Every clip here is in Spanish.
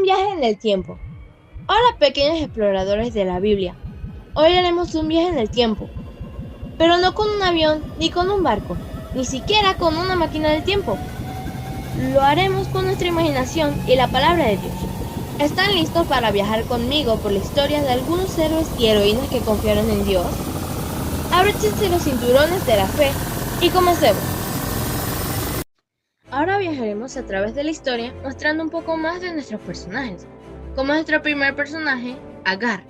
viaje en el tiempo. Hola pequeños exploradores de la Biblia. Hoy haremos un viaje en el tiempo, pero no con un avión ni con un barco, ni siquiera con una máquina del tiempo. Lo haremos con nuestra imaginación y la palabra de Dios. ¿Están listos para viajar conmigo por la historia de algunos héroes y heroínas que confiaron en Dios? Abróchense los cinturones de la fe y comencemos. Ahora viajaremos a través de la historia mostrando un poco más de nuestros personajes, como nuestro primer personaje, Agar,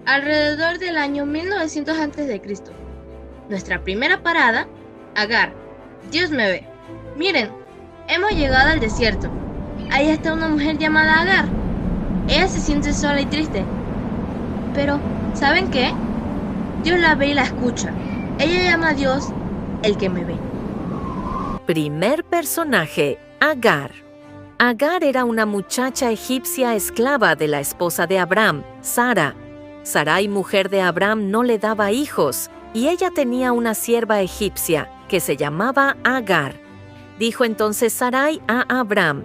alrededor del año 1900 a.C. Nuestra primera parada, Agar, Dios me ve. Miren, hemos llegado al desierto. Ahí está una mujer llamada Agar. Ella se siente sola y triste. Pero, ¿saben qué? Dios la ve y la escucha. Ella llama a Dios el que me ve. Primer personaje, Agar. Agar era una muchacha egipcia esclava de la esposa de Abraham, Sara. Sarai, mujer de Abraham, no le daba hijos, y ella tenía una sierva egipcia que se llamaba Agar. Dijo entonces Sarai a Abraham: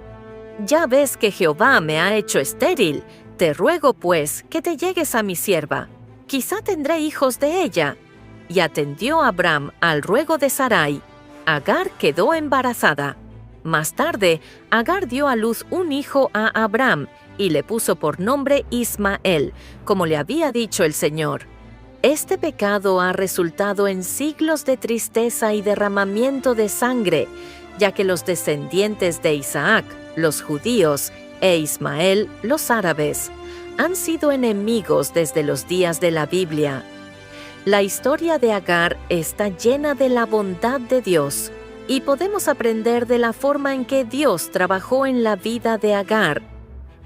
«Ya ves que Jehová me ha hecho estéril. Te ruego, pues, que te llegues a mi sierva. Quizá tendré hijos de ella». Y atendió Abraham al ruego de Sarai. Agar quedó embarazada. Más tarde, Agar dio a luz un hijo a Abraham y le puso por nombre Ismael, como le había dicho el Señor. Este pecado ha resultado en siglos de tristeza y derramamiento de sangre, ya que los descendientes de Isaac, los judíos, e Ismael, los árabes, han sido enemigos desde los días de la Biblia. La historia de Agar está llena de la bondad de Dios, y podemos aprender de la forma en que Dios trabajó en la vida de Agar.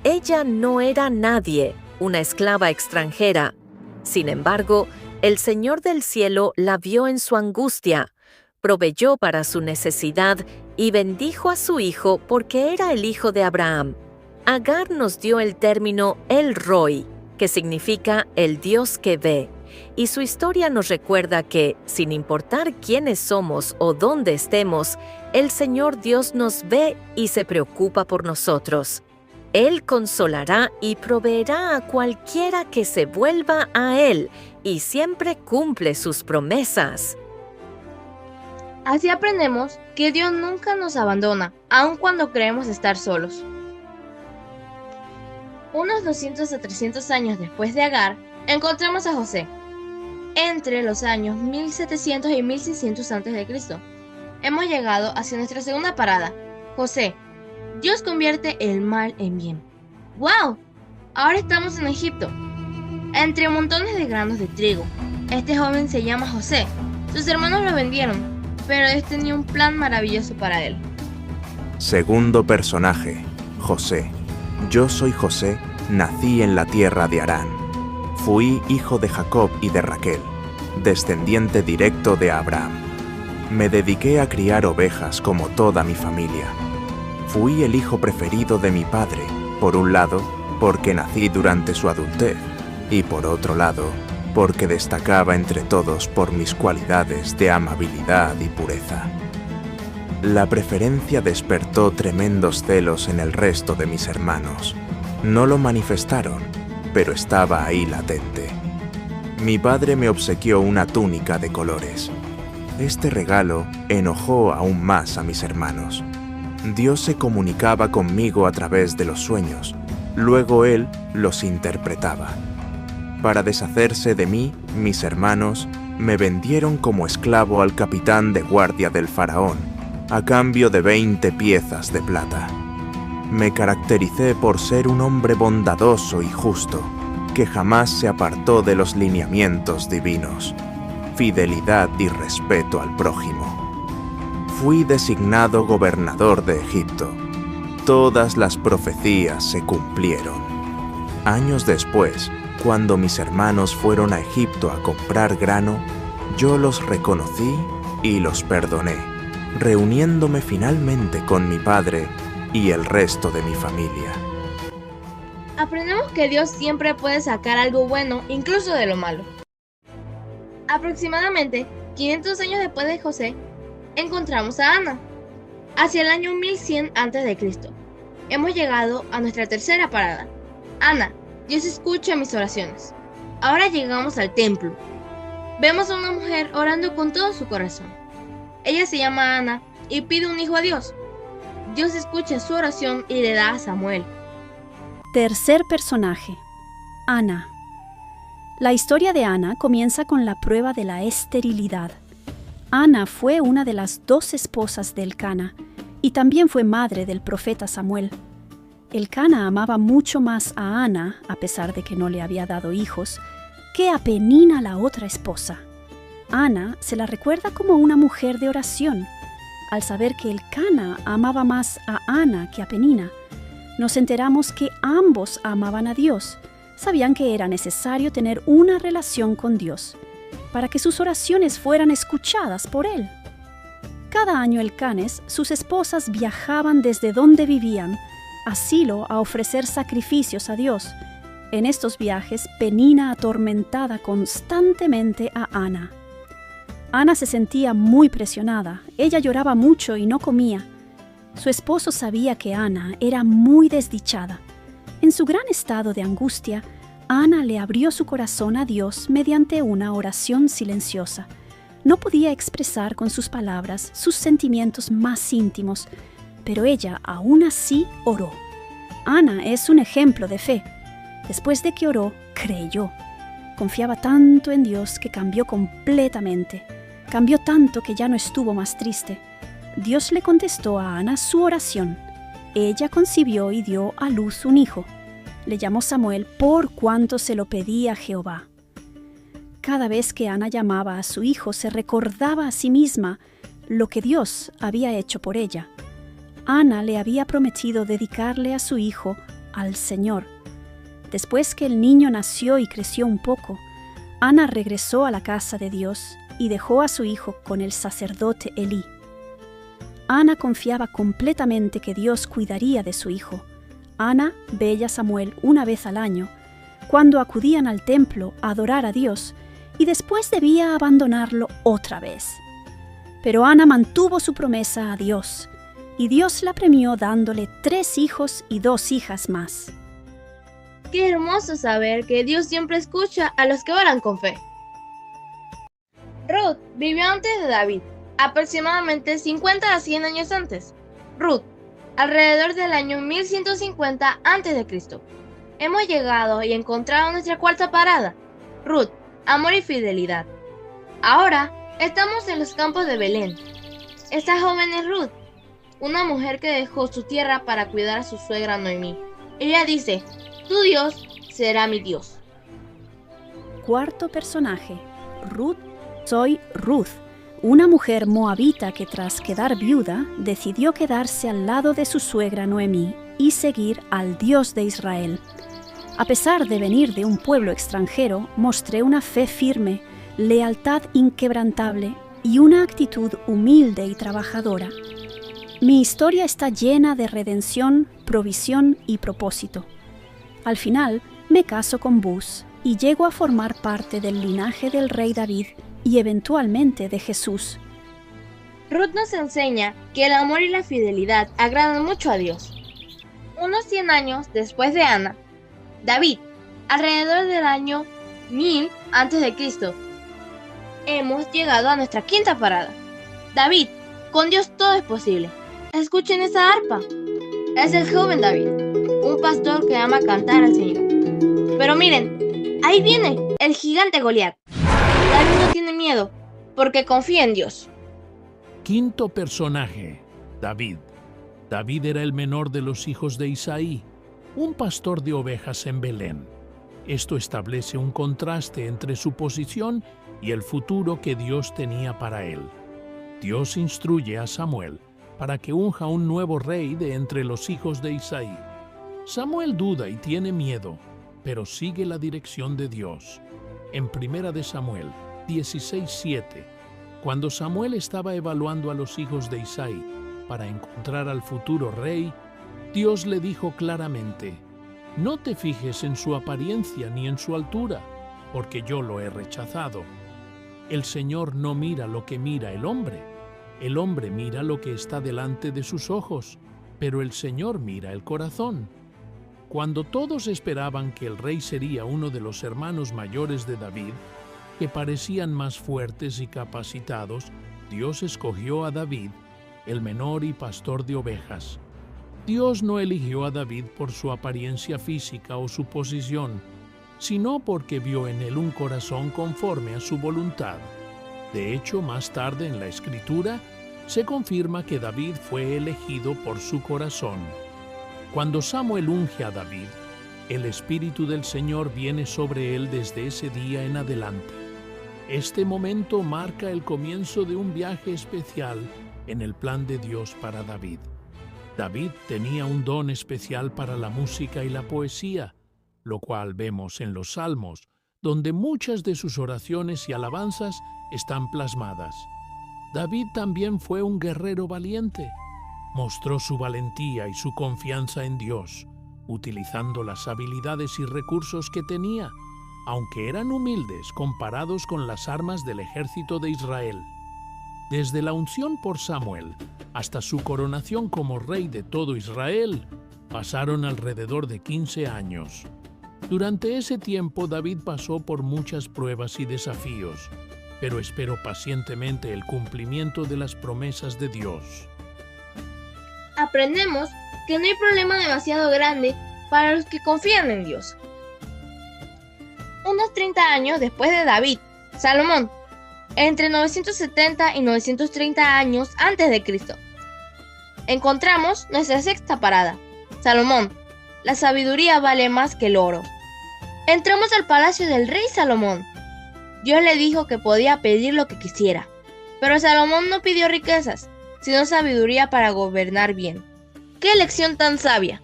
Ella no era nadie, una esclava extranjera. Sin embargo, el Señor del cielo la vio en su angustia, proveyó para su necesidad y bendijo a su hijo porque era el hijo de Abraham. Agar nos dio el término El Roi, que significa el Dios que ve, y su historia nos recuerda que, sin importar quiénes somos o dónde estemos, el Señor Dios nos ve y se preocupa por nosotros. Él consolará y proveerá a cualquiera que se vuelva a Él, y siempre cumple sus promesas. Así aprendemos que Dios nunca nos abandona, aun cuando creemos estar solos. Unos 200 a 300 años después de Agar, encontramos a José. Entre los años 1700 y 1600 a.C., hemos llegado hacia nuestra segunda parada, José. Dios convierte el mal en bien. ¡Wow! Ahora estamos en Egipto, entre montones de granos de trigo. Este joven se llama José. Sus hermanos lo vendieron, pero Dios tenía un plan maravilloso para él. Segundo personaje, José. Yo soy José, nací en la tierra de Harán. Fui hijo de Jacob y de Raquel, descendiente directo de Abraham. Me dediqué a criar ovejas como toda mi familia. Fui el hijo preferido de mi padre, por un lado, porque nací durante su adultez, y por otro lado, porque destacaba entre todos por mis cualidades de amabilidad y pureza. La preferencia despertó tremendos celos en el resto de mis hermanos. No lo manifestaron, pero estaba ahí latente. Mi padre me obsequió una túnica de colores. Este regalo enojó aún más a mis hermanos. Dios se comunicaba conmigo a través de los sueños, luego Él los interpretaba. Para deshacerse de mí, mis hermanos me vendieron como esclavo al capitán de guardia del faraón, a cambio de 20 piezas de plata. Me caractericé por ser un hombre bondadoso y justo, que jamás se apartó de los lineamientos divinos, fidelidad y respeto al prójimo. Fui designado gobernador de Egipto. Todas las profecías se cumplieron. Años después, cuando mis hermanos fueron a Egipto a comprar grano, yo los reconocí y los perdoné, reuniéndome finalmente con mi padre y el resto de mi familia. Aprendemos que Dios siempre puede sacar algo bueno, incluso de lo malo. Aproximadamente 500 años después de José, encontramos a Ana, hacia el año 1100 a.C. Hemos llegado a nuestra tercera parada. Ana, Dios escucha mis oraciones. Ahora llegamos al templo. Vemos a una mujer orando con todo su corazón. Ella se llama Ana y pide un hijo a Dios. Dios escucha su oración y le da a Samuel. Tercer personaje, Ana. La historia de Ana comienza con la prueba de la esterilidad. Ana fue una de las 2 esposas de Elcana y también fue madre del profeta Samuel. Elcana amaba mucho más a Ana, a pesar de que no le había dado hijos, que a Penina, la otra esposa. Ana se la recuerda como una mujer de oración. Al saber que Elcana amaba más a Ana que a Penina, nos enteramos que ambos amaban a Dios. Sabían que era necesario tener una relación con Dios para que sus oraciones fueran escuchadas por Él. Cada año Elcanes, sus esposas viajaban desde donde vivían a Silo a ofrecer sacrificios a Dios. En estos viajes, Penina atormentaba constantemente a Ana. Ana se sentía muy presionada. Ella lloraba mucho y no comía. Su esposo sabía que Ana era muy desdichada. En su gran estado de angustia, Ana le abrió su corazón a Dios mediante una oración silenciosa. No podía expresar con sus palabras sus sentimientos más íntimos, pero ella aún así oró. Ana es un ejemplo de fe. Después de que oró, creyó. Confiaba tanto en Dios que cambió completamente. Cambió tanto que ya no estuvo más triste. Dios le contestó a Ana su oración. Ella concibió y dio a luz un hijo. Le llamó Samuel por cuanto se lo pedía Jehová. Cada vez que Ana llamaba a su hijo, se recordaba a sí misma lo que Dios había hecho por ella. Ana le había prometido dedicarle a su hijo al Señor. Después que el niño nació y creció un poco, Ana regresó a la casa de Dios y dejó a su hijo con el sacerdote Elí. Ana confiaba completamente que Dios cuidaría de su hijo. Ana veía a Samuel una vez al año, cuando acudían al templo a adorar a Dios, y después debía abandonarlo otra vez. Pero Ana mantuvo su promesa a Dios, y Dios la premió dándole 3 hijos y 2 hijas más. Qué hermoso saber que Dios siempre escucha a los que oran con fe. Ruth vivió antes de David, aproximadamente 50 a 100 años antes. Ruth, alrededor del año 1150 a.C. Hemos llegado y encontrado nuestra cuarta parada. Ruth, amor y fidelidad. Ahora estamos en los campos de Belén. Esta joven es Ruth, una mujer que dejó su tierra para cuidar a su suegra Noemí. Ella dice: tu Dios será mi Dios. Cuarto personaje, Ruth. Soy Ruth, una mujer moabita que tras quedar viuda decidió quedarse al lado de su suegra Noemí y seguir al Dios de Israel. A pesar de venir de un pueblo extranjero, mostré una fe firme, lealtad inquebrantable y una actitud humilde y trabajadora. Mi historia está llena de redención, provisión y propósito. Al final, me caso con Buz y llego a formar parte del linaje del rey David y eventualmente de Jesús. Ruth nos enseña que el amor y la fidelidad agradan mucho a Dios. Unos 100 años después de Ana, David, alrededor del año 1000 a.C., hemos llegado a nuestra quinta parada. David, con Dios todo es posible. Escuchen esa arpa. Es el joven David, un pastor que ama cantar al Señor. Pero miren, ahí viene el gigante Goliat. David no tiene miedo, porque confía en Dios. Quinto personaje, David. David era el menor de los hijos de Isaí, un pastor de ovejas en Belén. Esto establece un contraste entre su posición y el futuro que Dios tenía para él. Dios instruye a Samuel para que unja un nuevo rey de entre los hijos de Isaí. Samuel duda y tiene miedo, pero sigue la dirección de Dios. En 1 de Samuel 16:7, cuando Samuel estaba evaluando a los hijos de Isaí para encontrar al futuro rey, Dios le dijo claramente: no te fijes en su apariencia ni en su altura, porque yo lo he rechazado. El Señor no mira lo que mira el hombre mira lo que está delante de sus ojos. pero el Señor mira el corazón. Cuando todos esperaban que el rey sería uno de los hermanos mayores de David, que parecían más fuertes y capacitados, Dios escogió a David, el menor y pastor de ovejas. Dios no eligió a David por su apariencia física o su posición, sino porque vio en él un corazón conforme a su voluntad. De hecho, más tarde en la Escritura, se confirma que David fue elegido por su corazón. Cuando Samuel unge a David, el Espíritu del Señor viene sobre él desde ese día en adelante. Este momento marca el comienzo de un viaje especial en el plan de Dios para David. David tenía un don especial para la música y la poesía, lo cual vemos en los Salmos, donde muchas de sus oraciones y alabanzas están plasmadas. David también fue un guerrero valiente. Mostró su valentía y su confianza en Dios, utilizando las habilidades y recursos que tenía, aunque eran humildes comparados con las armas del ejército de Israel. Desde la unción por Samuel hasta su coronación como rey de todo Israel, pasaron alrededor de 15 años. Durante ese tiempo David pasó por muchas pruebas y desafíos, pero esperó pacientemente el cumplimiento de las promesas de Dios. Aprendemos que no hay problema demasiado grande para los que confían en Dios. Unos 30 años después de David, Salomón, entre 970 y 930 años antes de Cristo, encontramos nuestra sexta parada, Salomón. La sabiduría vale más que el oro. Entramos al palacio del rey Salomón. Dios le dijo que podía pedir lo que quisiera, pero Salomón no pidió riquezas, sino sabiduría para gobernar bien. ¡Qué elección tan sabia!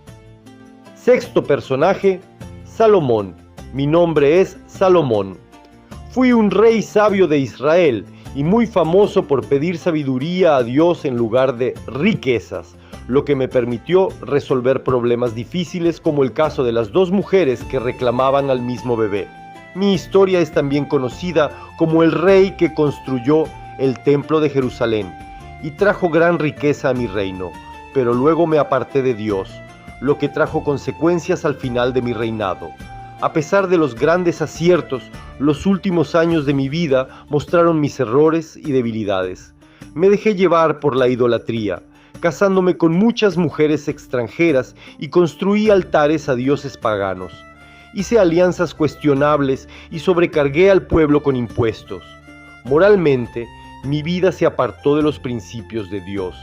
Sexto personaje, Salomón. Mi nombre es Salomón. Fui un rey sabio de Israel y muy famoso por pedir sabiduría a Dios en lugar de riquezas, lo que me permitió resolver problemas difíciles como el caso de las dos mujeres que reclamaban al mismo bebé. Mi historia es también conocida como el rey que construyó el templo de Jerusalén y trajo gran riqueza a mi reino, pero luego me aparté de Dios, lo que trajo consecuencias al final de mi reinado. A pesar de los grandes aciertos, los últimos años de mi vida mostraron mis errores y debilidades. Me dejé llevar por la idolatría, casándome con muchas mujeres extranjeras y construí altares a dioses paganos. Hice alianzas cuestionables y sobrecargué al pueblo con impuestos. Moralmente, mi vida se apartó de los principios de Dios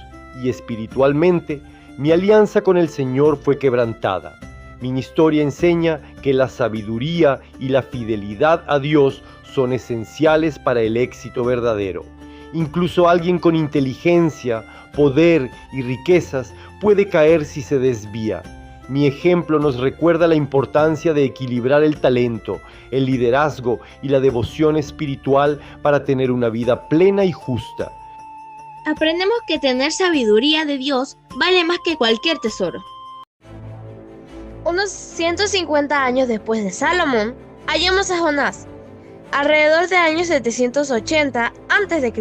y espiritualmente, mi alianza con el Señor fue quebrantada. Mi historia enseña que la sabiduría y la fidelidad a Dios son esenciales para el éxito verdadero. Incluso alguien con inteligencia, poder y riquezas puede caer si se desvía. Mi ejemplo nos recuerda la importancia de equilibrar el talento, el liderazgo y la devoción espiritual para tener una vida plena y justa. Aprendemos que tener sabiduría de Dios vale más que cualquier tesoro. Unos 150 años después de Salomón, hallamos a Jonás, alrededor del año 780 a.C.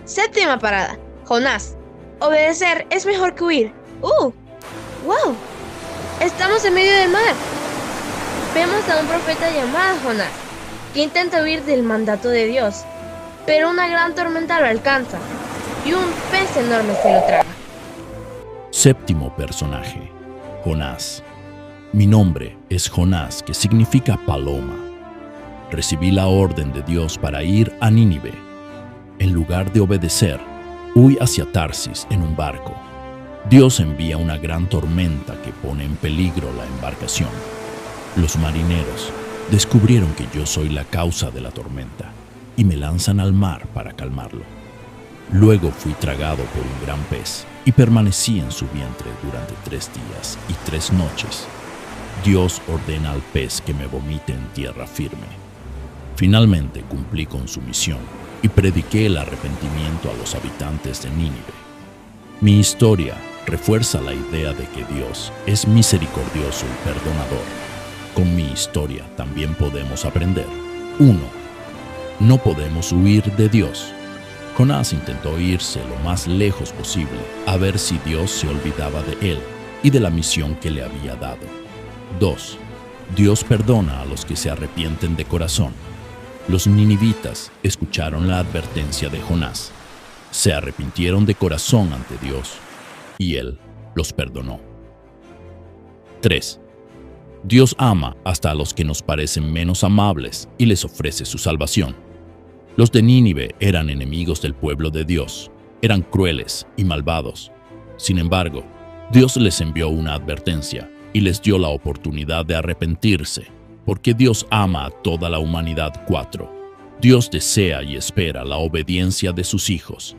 Séptima parada, Jonás. Obedecer es mejor que huir. ¡Wow! Estamos en medio del mar. Vemos a un profeta llamado Jonás, que intenta huir del mandato de Dios, pero una gran tormenta lo alcanza y un pez enorme se lo traga. Séptimo personaje, Jonás. Mi nombre es Jonás, que significa paloma. Recibí la orden de Dios para ir a Nínive. En lugar de obedecer, huí hacia Tarsis en un barco. Dios envía una gran tormenta que pone en peligro la embarcación. Los marineros descubrieron que yo soy la causa de la tormenta y me lanzan al mar para calmarlo. Luego fui tragado por un gran pez y permanecí en su vientre durante 3 días y 3 noches. Dios ordena al pez que me vomite en tierra firme. Finalmente cumplí con su misión y prediqué el arrepentimiento a los habitantes de Nínive. Mi historia refuerza la idea de que Dios es misericordioso y perdonador. Con mi historia también podemos aprender. 1. No podemos huir de Dios. Jonás intentó irse lo más lejos posible a ver si Dios se olvidaba de él y de la misión que le había dado. 2. Dios perdona a los que se arrepienten de corazón. Los ninivitas escucharon la advertencia de Jonás, se arrepintieron de corazón ante Dios y Él los perdonó. 3. Dios ama hasta a los que nos parecen menos amables y les ofrece su salvación. Los de Nínive eran enemigos del pueblo de Dios, eran crueles y malvados. Sin embargo, Dios les envió una advertencia y les dio la oportunidad de arrepentirse, porque Dios ama a toda la humanidad. 4. Dios desea y espera la obediencia de sus hijos.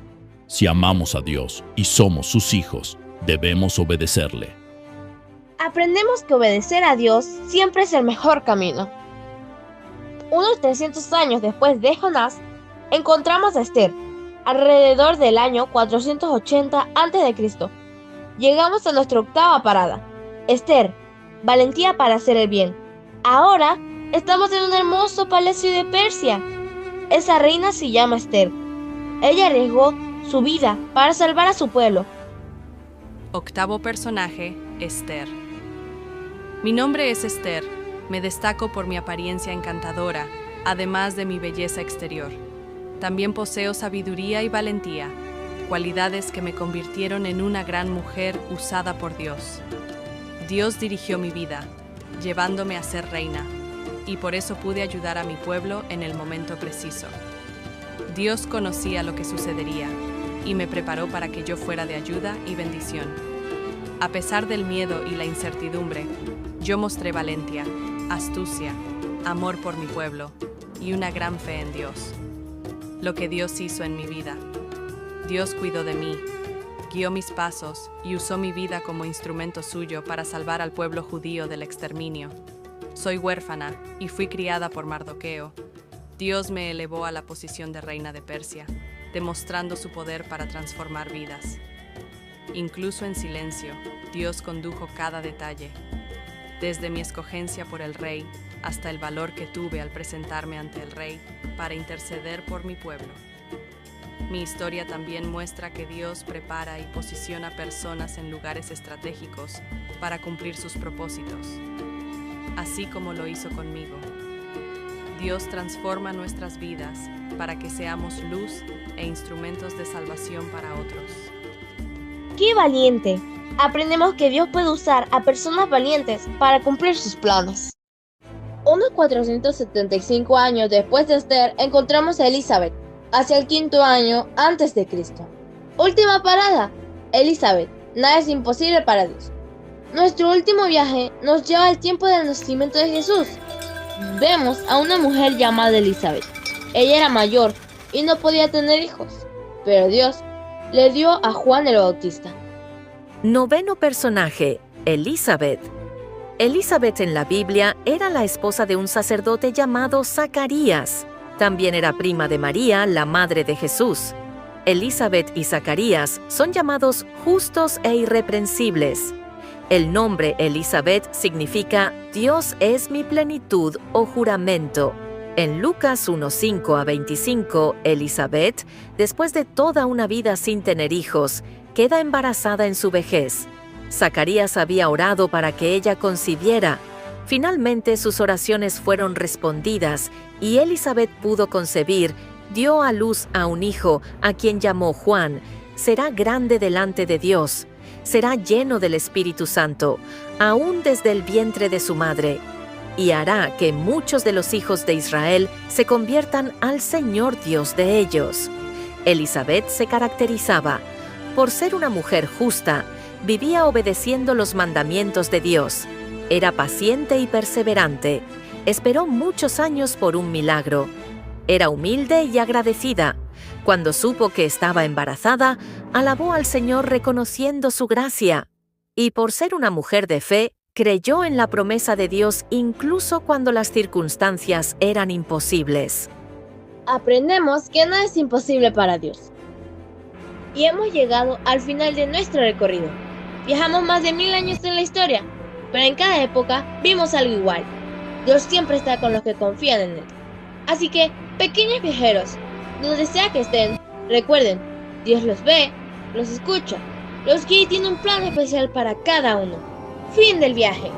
Si amamos a Dios y somos sus hijos, debemos obedecerle. Aprendemos que obedecer a Dios siempre es el mejor camino. Unos 300 años después de Jonás, encontramos a Esther, alrededor del año 480 a.C. Llegamos a nuestra octava parada. Esther, valentía para hacer el bien. Ahora estamos en un hermoso palacio de Persia. Esa reina se llama Esther. Ella arriesgó su vida para salvar a su pueblo. Octavo personaje, Esther. Mi nombre es Esther. Me destaco por mi apariencia encantadora, además de mi belleza exterior. También poseo sabiduría y valentía, cualidades que me convirtieron en una gran mujer usada por Dios. Dios dirigió mi vida, llevándome a ser reina, y por eso pude ayudar a mi pueblo en el momento preciso. Dios conocía lo que sucedería, y me preparó para que yo fuera de ayuda y bendición. A pesar del miedo y la incertidumbre, yo mostré valentía, astucia, amor por mi pueblo y una gran fe en Dios. Lo que Dios hizo en mi vida. Dios cuidó de mí, guió mis pasos y usó mi vida como instrumento suyo para salvar al pueblo judío del exterminio. Soy huérfana y fui criada por Mardoqueo. Dios me elevó a la posición de reina de Persia, demostrando su poder para transformar vidas. Incluso en silencio, Dios condujo cada detalle, desde mi escogencia por el rey hasta el valor que tuve al presentarme ante el rey para interceder por mi pueblo. Mi historia también muestra que Dios prepara y posiciona personas en lugares estratégicos para cumplir sus propósitos, así como lo hizo conmigo. Dios transforma nuestras vidas para que seamos luz e instrumentos de salvación para otros. ¡Qué valiente! Aprendemos que Dios puede usar a personas valientes para cumplir sus planes. Unos 475 años después de Esther, encontramos a Elizabeth, hacia el 5º año antes de Cristo. Última parada, Elizabeth. Nada es imposible para Dios. Nuestro último viaje nos lleva al tiempo del nacimiento de Jesús. Vemos a una mujer llamada Elizabeth. Ella era mayor y no podía tener hijos, pero Dios le dio a Juan el Bautista. Noveno personaje, Elizabeth. Elizabeth en la Biblia era la esposa de un sacerdote llamado Zacarías. También era prima de María, la madre de Jesús. Elizabeth y Zacarías son llamados justos e irreprensibles. El nombre Elizabeth significa Dios es mi plenitud o juramento. En Lucas 1:5-25, Elizabeth, después de toda una vida sin tener hijos, queda embarazada en su vejez. Zacarías había orado para que ella concibiera. Finalmente sus oraciones fueron respondidas y Elizabeth pudo concebir, dio a luz a un hijo a quien llamó Juan. Será grande delante de Dios. Será lleno del Espíritu Santo, aún desde el vientre de su madre, y hará que muchos de los hijos de Israel se conviertan al Señor Dios de ellos. Elizabeth se caracterizaba por ser una mujer justa, vivía obedeciendo los mandamientos de Dios, era paciente y perseverante, esperó muchos años por un milagro, era humilde y agradecida. Cuando supo que estaba embarazada, alabó al Señor reconociendo su gracia. Y por ser una mujer de fe, creyó en la promesa de Dios incluso cuando las circunstancias eran imposibles. Aprendemos que nada es imposible para Dios. Y hemos llegado al final de nuestro recorrido. Viajamos más de 1000 años en la historia, pero en cada época vimos algo igual. Dios siempre está con los que confían en Él. Así que, pequeños viajeros, donde sea que estén, Recuerden, Dios los ve, los escucha, los guía y tiene un plan especial para cada uno. Fin del viaje.